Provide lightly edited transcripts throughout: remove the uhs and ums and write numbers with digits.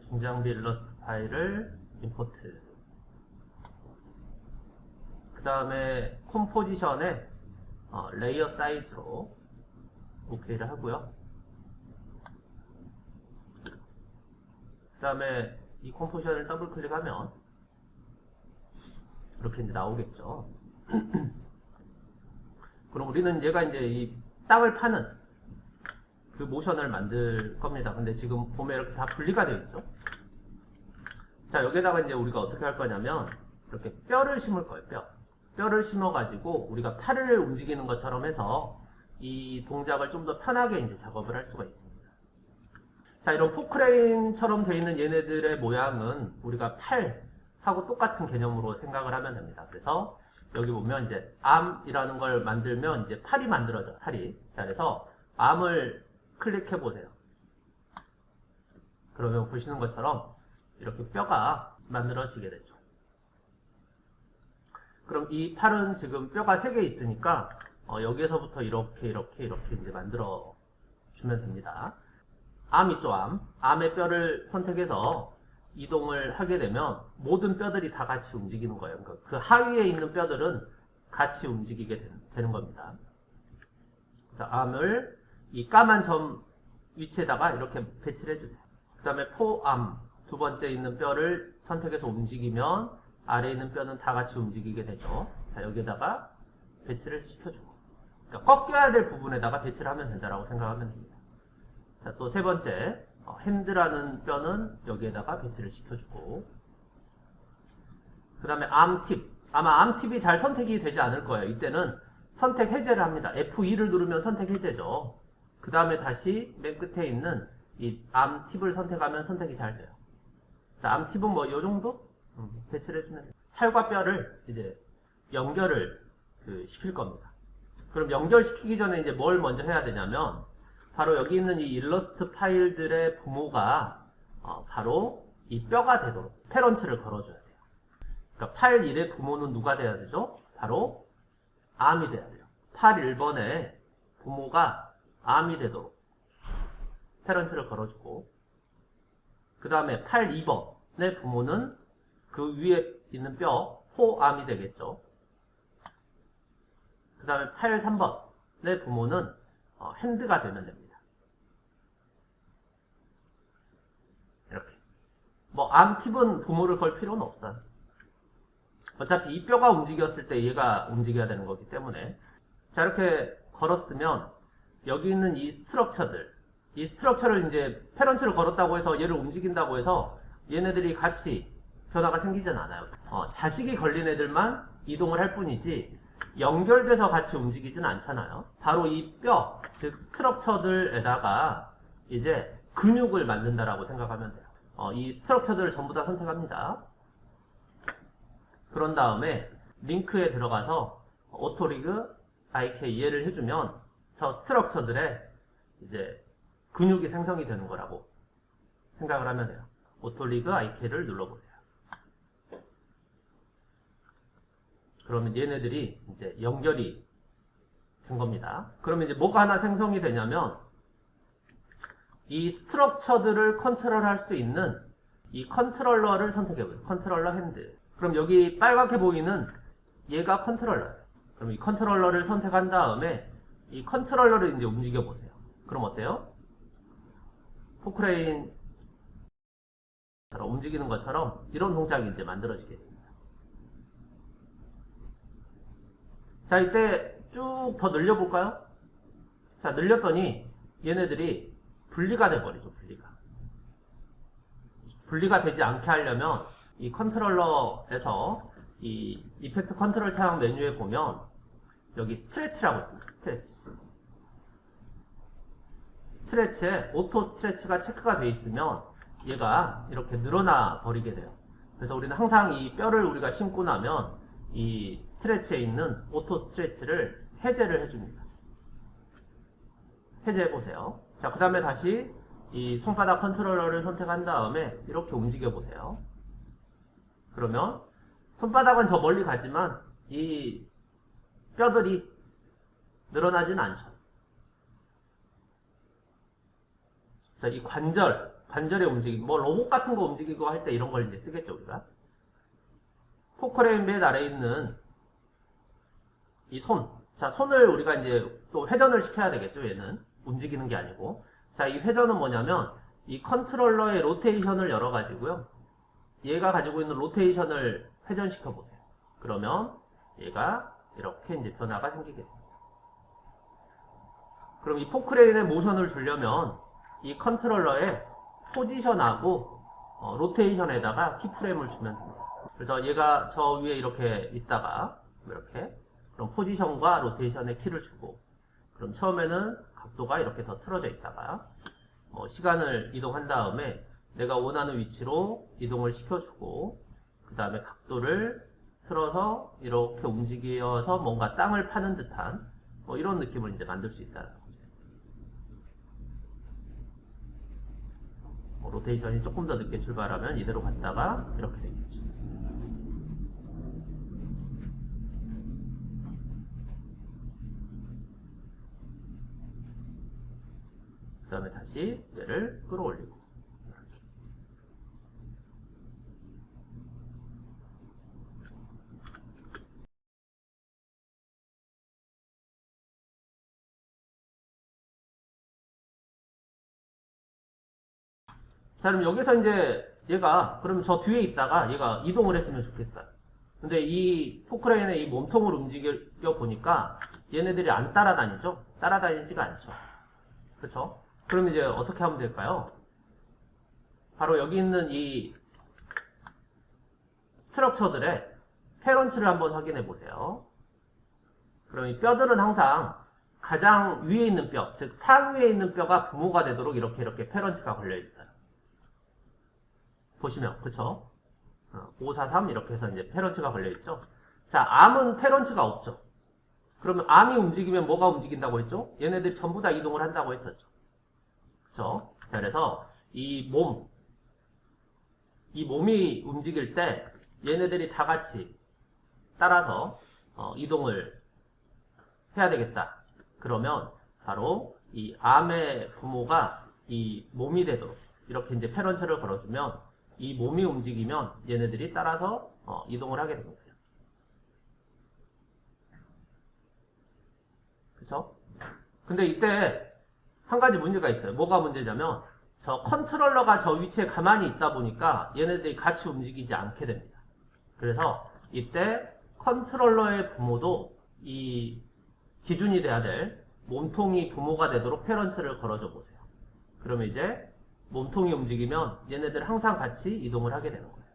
중장비 일러스트 파일을 임포트. 그 다음에 컴포지션에 레이어 사이즈로 OK를 하고요. 그 다음에 이 컴포지션을 더블 클릭하면 이렇게 이제 나오겠죠. 그럼 우리는 얘가 이제 이 땅을 파는 그 모션을 만들 겁니다. 근데 지금 보면 이렇게 다 분리가 되어 있죠. 자, 여기다가 이제 우리가 어떻게 할 거냐면 이렇게 뼈를 심을 거예요. 뼈를 심어 가지고 우리가 팔을 움직이는 것처럼 해서 이 동작을 좀 더 편하게 이제 작업을 할 수가 있습니다. 자, 이런 포크레인처럼 되어 있는 얘네들의 모양은 우리가 팔하고 똑같은 개념으로 생각을 하면 됩니다. 그래서 여기 보면 이제 암이라는 걸 만들면 이제 팔이 만들어져요. 팔이. 자, 그래서 암을 클릭해 보세요. 그러면 보시는 것처럼 이렇게 뼈가 만들어지게 되죠. 그럼 이 팔은 지금 뼈가 3개 있으니까 여기에서부터 이렇게 이제 만들어 주면 됩니다. 암 있죠, 암의 뼈를 선택해서 이동을 하게 되면 모든 뼈들이 다 같이 움직이는 거예요. 그러니까 그 하위에 있는 뼈들은 같이 움직이게 되는 겁니다. 그래서 암을 이 까만 점 위치에다가 이렇게 배치를 해주세요. 그 다음에 포암, 두 번째 있는 뼈를 선택해서 움직이면 아래에 있는 뼈는 다 같이 움직이게 되죠. 자, 여기에다가 배치를 시켜주고. 그러니까 꺾여야 될 부분에다가 배치를 하면 된다고 생각하면 됩니다. 자, 또 세 번째, 핸드라는 뼈는 여기에다가 배치를 시켜주고. 그 다음에 암팁. 아마 암팁이 잘 선택이 되지 않을 거예요. 이때는 선택 해제를 합니다. F2를 누르면 선택 해제죠. 그 다음에 다시 맨 끝에 있는 이 암팁을 선택하면 선택이 잘 돼요. 자, 암팁은 뭐 요 정도? 배치를 해주면 돼요. 살과 뼈를 이제 연결을 시킬 겁니다. 그럼 연결시키기 전에 이제 뭘 먼저 해야 되냐면 바로 여기 있는 이 일러스트 파일들의 부모가 바로 이 뼈가 되도록 페런츠를 걸어줘야 돼요. 그러니까 팔 1의 부모는 누가 돼야 되죠? 바로 암이 돼야 돼요. 팔 1번의 부모가 암이 되도록 페런츠를 걸어주고, 그 다음에 팔 2번의 부모는 그 위에 있는 뼈 호암이 되겠죠. 그 다음에 팔 3번의 부모는 핸드가 되면 됩니다. 이렇게. 뭐 암팁은 부모를 걸 필요는 없어요. 어차피 이 뼈가 움직였을 때 얘가 움직여야 되는 거기 때문에. 자, 이렇게 걸었으면 여기 있는 이 스트럭처들, 이 스트럭처를 이제 페런츠를 걸었다고 해서 얘를 움직인다고 해서 얘네들이 같이 변화가 생기진 않아요. 자식이 걸린 애들만 이동을 할 뿐이지 연결돼서 같이 움직이진 않잖아요. 바로 이 뼈, 즉 스트럭처들에다가 이제 근육을 만든다라고 생각하면 돼요. 이 스트럭처들을 전부 다 선택합니다. 그런 다음에 링크에 들어가서 오토리그 IK 이해를 해주면 저 스트럭처들의 이제 근육이 생성이 되는 거라고 생각을 하면 돼요. 오토리그 IK를 눌러보세요. 그러면 얘네들이 이제 연결이 된 겁니다. 그러면 이제 뭐가 하나 생성이 되냐면 이 스트럭처들을 컨트롤할 수 있는 이 컨트롤러를 선택해보세요. 컨트롤러 핸드. 그럼 여기 빨갛게 보이는 얘가 컨트롤러예요. 그럼 이 컨트롤러를 선택한 다음에 이 컨트롤러를 이제 움직여보세요. 그럼 어때요? 포크레인 움직이는 것처럼 이런 동작이 이제 만들어지게 됩니다. 자, 이때 쭉 더 늘려볼까요? 자, 늘렸더니 얘네들이 분리가 돼버리죠. 분리가 되지 않게 하려면 이 컨트롤러에서 이 이펙트 컨트롤 창 메뉴에 보면 여기 스트레치라고 있습니다. 스트레치에 오토 스트레치가 체크가 되어 있으면 얘가 이렇게 늘어나 버리게 돼요. 그래서 우리는 항상 이 뼈를 우리가 심고 나면 이 스트레치에 있는 오토 스트레치를 해제를 해줍니다. 해제해 보세요. 자, 그 다음에 다시 이 손바닥 컨트롤러를 선택한 다음에 이렇게 움직여 보세요. 그러면 손바닥은 저 멀리 가지만 이 뼈들이 늘어나지는 않죠. 그래서 이 관절의 움직임, 뭐 로봇 같은 거 움직이고 할 때 이런 걸 이제 쓰겠죠, 우리가. 포크레인 맨 아래에 있는 이 손. 자, 손을 우리가 이제 또 회전을 시켜야 되겠죠, 얘는. 움직이는 게 아니고. 자, 이 회전은 뭐냐면, 이 컨트롤러의 로테이션을 열어가지고요. 얘가 가지고 있는 로테이션을 회전시켜 보세요. 그러면 얘가 이렇게 이제 변화가 생기게 됩니다. 그럼 이 포크레인의 모션을 주려면 이 컨트롤러의 포지션하고 로테이션에다가 키프레임을 주면 됩니다. 그래서 얘가 저 위에 이렇게 있다가 이렇게 그럼 포지션과 로테이션에 키를 주고 그럼 처음에는 각도가 이렇게 더 틀어져 있다가 시간을 이동한 다음에 내가 원하는 위치로 이동을 시켜주고 그 다음에 각도를 틀어서 이렇게 움직여서 뭔가 땅을 파는 듯한 이런 느낌을 이제 만들 수 있다는 거죠. 로테이션이 조금 더 늦게 출발하면 이대로 갔다가 이렇게 되겠죠. 그 다음에 다시 얘를 끌어올리고 자, 그럼 여기서 이제 얘가 그럼 저 뒤에 있다가 얘가 이동을 했으면 좋겠어요. 근데 이 포크레인의 이 몸통을 움직여 보니까 얘네들이 안 따라다니죠? 따라다니지가 않죠. 그렇죠? 그럼 이제 어떻게 하면 될까요? 바로 여기 있는 이 스트럭처들의 페런츠를 한번 확인해 보세요. 그럼 이 뼈들은 항상 가장 위에 있는 뼈, 즉 상위에 있는 뼈가 부모가 되도록 이렇게 페런츠가 걸려 있어요. 보시면, 그쵸? 5, 4, 3 이렇게 해서 이제 페런츠가 걸려 있죠. 자, 암은 페런츠가 없죠. 그러면 암이 움직이면 뭐가 움직인다고 했죠? 얘네들이 전부 다 이동을 한다고 했었죠. 그쵸? 자, 그래서 이 몸이 움직일 때 얘네들이 다 같이 따라서 이동을 해야 되겠다. 그러면 바로 이 암의 부모가 이 몸이 되도록 이렇게 이제 페런츠를 걸어주면 이 몸이 움직이면 얘네들이 따라서 이동을 하게 됩니다. 그쵸? 근데 이때 한 가지 문제가 있어요. 뭐가 문제냐면 저 컨트롤러가 저 위치에 가만히 있다 보니까 얘네들이 같이 움직이지 않게 됩니다. 그래서 이때 컨트롤러의 부모도 이 기준이 돼야 될 몸통이 부모가 되도록 페런츠를 걸어줘 보세요. 그러면 이제 몸통이 움직이면 얘네들 항상 같이 이동을 하게 되는 거예요.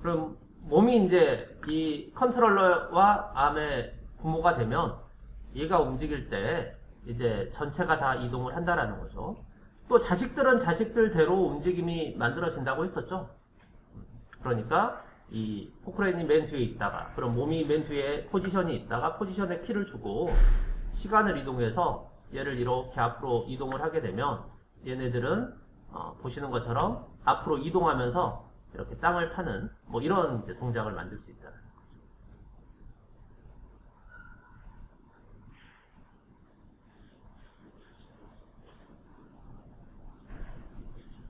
그럼 몸이 이제 이 컨트롤러와 암의 부모가 되면 얘가 움직일 때 이제 전체가 다 이동을 한다라는 거죠. 또 자식들은 자식들대로 움직임이 만들어진다고 했었죠. 그러니까 이 포크레인이 맨 뒤에 있다가 그럼 몸이 맨 뒤에 포지션이 있다가 포지션에 키를 주고 시간을 이동해서 얘를 이렇게 앞으로 이동을 하게 되면 얘네들은 보시는 것처럼 앞으로 이동하면서 이렇게 땅을 파는 이런 이제 동작을 만들 수 있다.